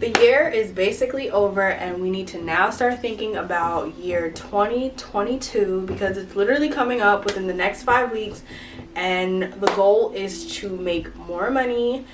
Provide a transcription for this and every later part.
The year is basically over and we need to now start thinking about year 2022 because it's literally coming up within the next 5 weeks and the goal is to make more money.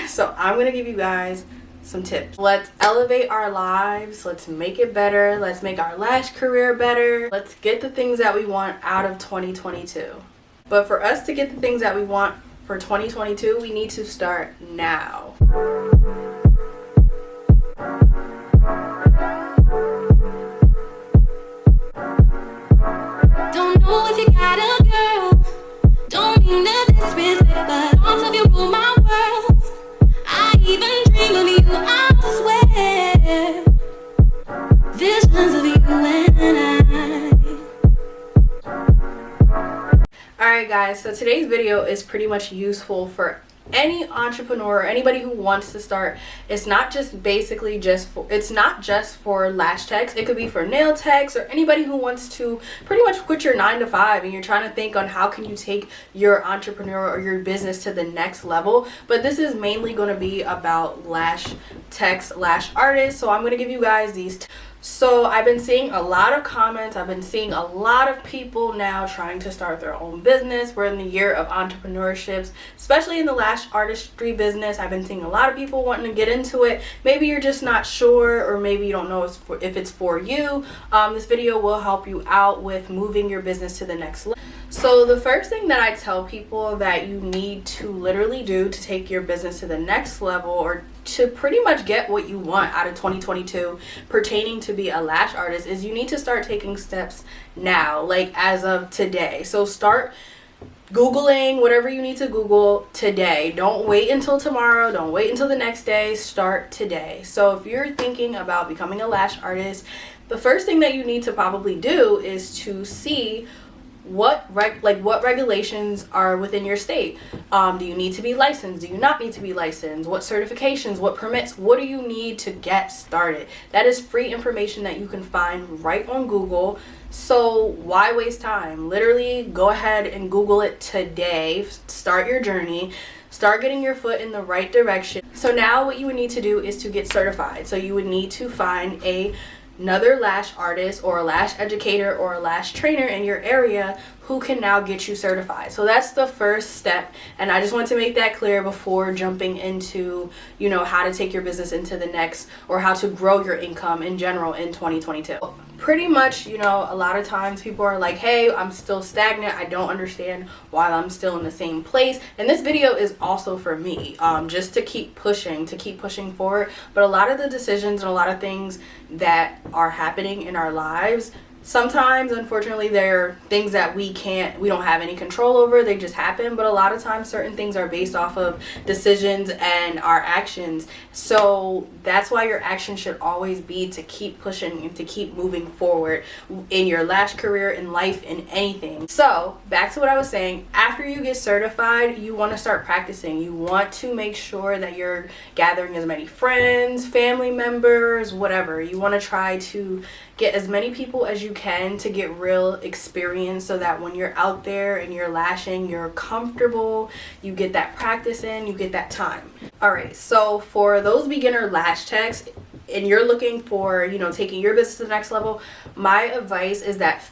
So I'm going to give you guys some tips. Let's elevate our lives. Let's make it better. Let's make our lash career better. Let's get the things that we want out of 2022. But for us to get the things that we want for 2022, we need to start now. Don't know if you got a girl. Don't mean to disrespect, but thoughts of you rule my world. I even dream of you, I swear. Visions of you and I. Alright guys, so today's video is pretty much useful for any entrepreneur or anybody who wants to start. It's not just it's not just for lash techs. It could be for nail techs or anybody who wants to pretty much quit your 9 to 5 and you're trying to think on how can you take your entrepreneur or your business to the next level. But this is mainly going to be about lash techs, lash artists. So I'm going to give you guys these So I've been seeing a lot of comments. I've been seeing a lot of people now trying to start their own business. We're in the year of entrepreneurships, especially in the lash artistry business. I've been seeing a lot of people wanting to get into it. Maybe you're just not sure, or maybe you don't know if it's for you. This video will help you out with moving your business to the next level. So the first thing that I tell people that you need to literally do to take your business to the next level, or to pretty much get what you want out of 2022 pertaining to be a lash artist, is you need to start taking steps now, like as of today. So start Googling whatever you need to Google today. Don't wait until tomorrow. Don't wait until the next day. Start today. So if you're thinking about becoming a lash artist, the first thing that you need to probably do is to see what regulations are within your state. Do you need to be licensed? Do you not need to be licensed? What certifications, what permits, what do you need to get started? That is free information that you can find right on Google. So why waste time? Literally go ahead and Google it today. Start your journey. Start getting your foot in the right direction. So now what you would need to do is to get certified. So you would need to find another lash artist or a lash educator or a lash trainer in your area who can now get you certified. So that's the first step, and I just want to make that clear before jumping into, you know, how to take your business into the next, or how to grow your income in general in 2022. Pretty much, you know, a lot of times people are like, hey, I'm still stagnant. I don't understand why I'm still in the same place. And this video is also for me, just to keep pushing forward. But a lot of the decisions and a lot of things that are happening in our lives, sometimes, unfortunately, they're things that we don't have any control over. They just happen. But a lot of times, certain things are based off of decisions and our actions. So that's why your action should always be to keep pushing and to keep moving forward in your lash career, in life, in anything. So back to what I was saying. After you get certified, you want to start practicing. You want to make sure that you're gathering as many friends, family members, whatever. You want to try to get as many people as you can to get real experience, so that when you're out there and you're lashing, you're comfortable, you get that practice in, you get that time. Alright, so for those beginner lash techs and you're looking for, you know, taking your business to the next level, my advice is that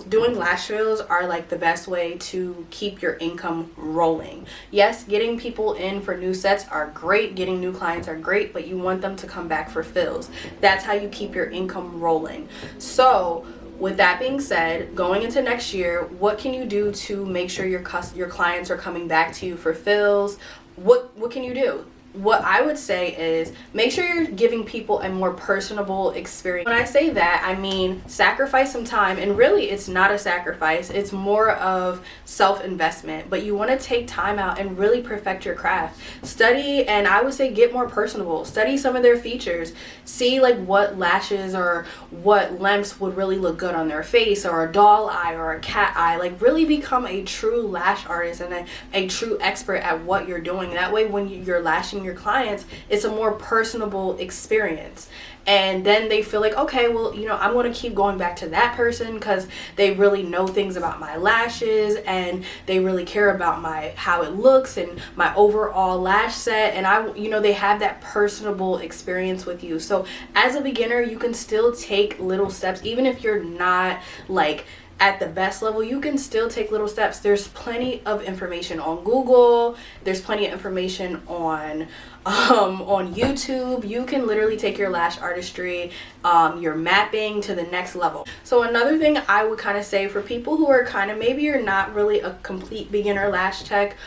doing lash fills are like the best way to keep your income rolling. Yes, getting people in for new sets are great, getting new clients are great, but you want them to come back for fills. That's how you keep your income rolling. So with that being said, going into next year, what can you do to make sure your clients are coming back to you for fills? What can you do? What I would say is make sure you're giving people a more personable experience. When I say that, I mean sacrifice some time, and really it's not a sacrifice, it's more of self-investment, but you want to take time out and really perfect your craft. Study, and I would say get more personable. Study some of their features. See like what lashes or what lengths would really look good on their face, or a doll eye or a cat eye. Like really become a true lash artist and a true expert at what you're doing. That way when you're lashing your clients, it's a more personable experience. And then they feel like, okay, well, you know, I'm going to keep going back to that person because they really know things about my lashes and they really care about how it looks and my overall lash set. And you know, they have that personable experience with you. So as a beginner, you can still take little steps, even if you're not like at the best level. You can still take little steps. There's plenty of information on Google. There's plenty of information on YouTube. You can literally take your lash artistry, your mapping to the next level. So another thing I would kind of say for people who are kind of, maybe you're not really a complete beginner lash tech,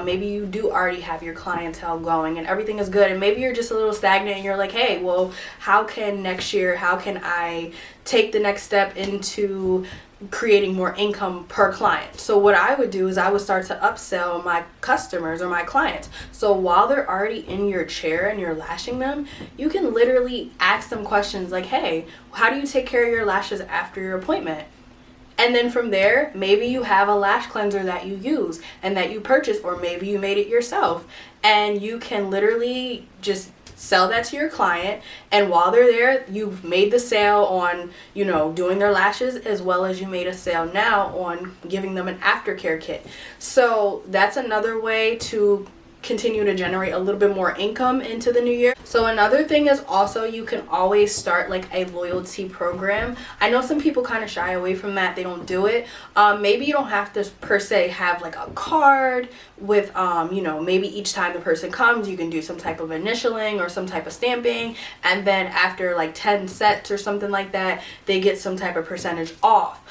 maybe you do already have your clientele going and everything is good, and maybe you're just a little stagnant and you're like, hey, well, how can I take the next step into creating more income per client? So what I would do is I would start to upsell my customers or my clients. So while they're already in your chair and you're lashing them, you can literally ask them questions like, hey, how do you take care of your lashes after your appointment? And then from there, maybe you have a lash cleanser that you use and that you purchase, or maybe you made it yourself, and you can literally just sell that to your client, and while they're there, you've made the sale on, you know, doing their lashes, as well as you made a sale now on giving them an aftercare kit. So that's another way to continue to generate a little bit more income into the new year. So another thing is also, you can always start like a loyalty program. I know some people kind of shy away from that, they don't do it. Maybe you don't have to per se have like a card with you know, maybe each time the person comes you can do some type of initialing or some type of stamping, and then after like 10 sets or something like that, they get some type of percentage off.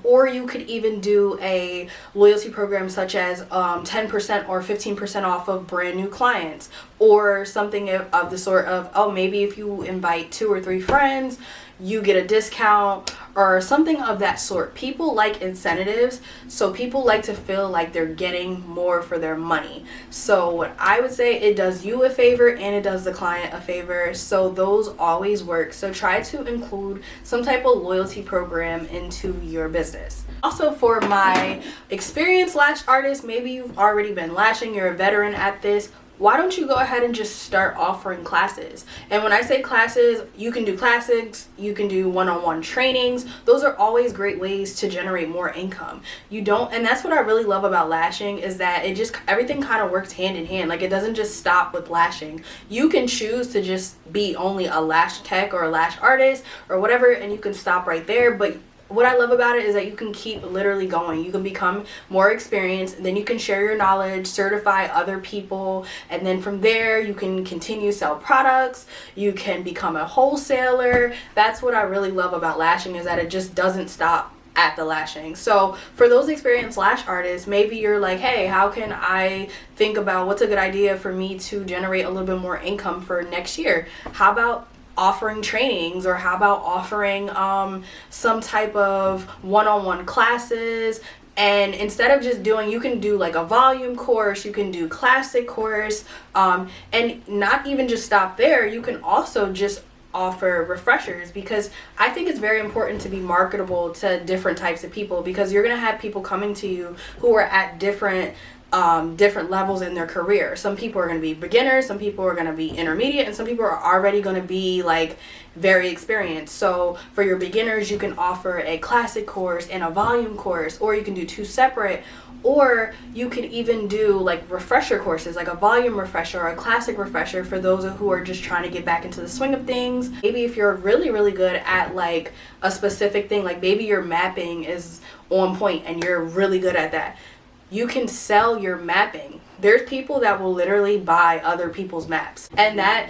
Or you could even do a loyalty program such as 10% or 15% off of brand new clients, or something of the sort of, oh, maybe if you invite 2 or 3 friends you get a discount, or something of that sort. People like incentives, so people like to feel like they're getting more for their money. So what I would say, it does you a favor and it does the client a favor, so those always work. So try to include some type of loyalty program into your business. Also, for my experienced lash artists, maybe you've already been lashing, you're a veteran at this, why don't you go ahead and just start offering classes? And when I say classes, you can do classics, you can do one-on-one trainings. Those are always great ways to generate more income. And that's what I really love about lashing, is that everything kind of works hand in hand. Like, it doesn't just stop with lashing. You can choose to just be only a lash tech or a lash artist or whatever, and you can stop right there. But what I love about it is that you can keep literally going. You can become more experienced, then you can share your knowledge, certify other people, and then from there you can continue sell products. You can become a wholesaler. That's what I really love about lashing, is that it just doesn't stop at the lashing. So for those experienced lash artists, maybe you're like, hey, how can I think about what's a good idea for me to generate a little bit more income for next year? How about offering trainings, or how about offering some type of one-on-one classes? And instead of just you can do like a volume course, you can do classic course, and not even just stop there. You can also just offer refreshers, because I think it's very important to be marketable to different types of people, because you're gonna have people coming to you who are at different levels in their career. Some people are going to be beginners, some people are going to be intermediate, and some people are already going to be like very experienced. So for your beginners, you can offer a classic course and a volume course, or you can do 2 separate, or you can even do like refresher courses, like a volume refresher or a classic refresher for those who are just trying to get back into the swing of things. Maybe if you're really, really good at like a specific thing, like maybe your mapping is on point and you're really good at that, you can sell your mapping. There's people that will literally buy other people's maps, and that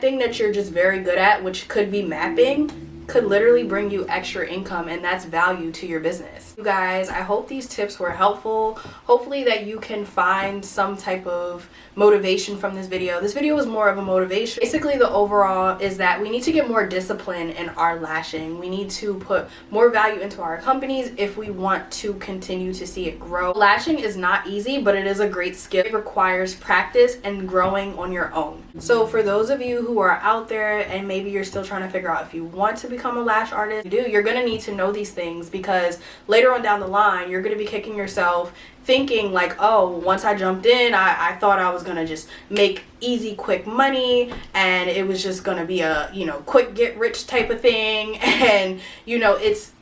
thing that you're just very good at, which could be mapping, could literally bring you extra income, and that's value to your business. You guys, I hope these tips were helpful. Hopefully that you can find some type of motivation from this video. This video was more of a motivation. Basically, the overall is that we need to get more discipline in our lashing. We need to put more value into our companies if we want to continue to see it grow. Lashing is not easy, but it is a great skill. It requires practice and growing on your own. So for those of you who are out there and maybe you're still trying to figure out if you want to become a lash artist, you're going to need to know these things, because later on down the line you're going to be kicking yourself thinking like, oh, once I jumped in, I thought I was going to just make easy quick money, and it was just going to be a, you know, quick get rich type of thing. And you know,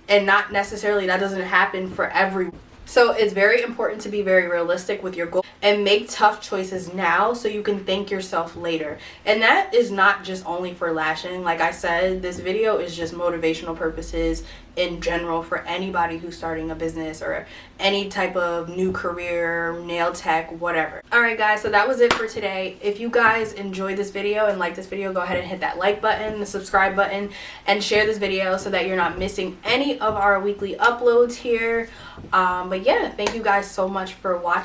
and not necessarily, that doesn't happen for everyone. So it's very important to be very realistic with your goal and make tough choices now so you can thank yourself later. And that is not just only for lashing. Like I said, this video is just motivational purposes in general for anybody who's starting a business or any type of new career, nail tech, whatever. Alright guys, so that was it for today. If you guys enjoyed this video and like this video, go ahead and hit that like button, the subscribe button, and share this video so that you're not missing any of our weekly uploads here. But yeah, thank you guys so much for watching.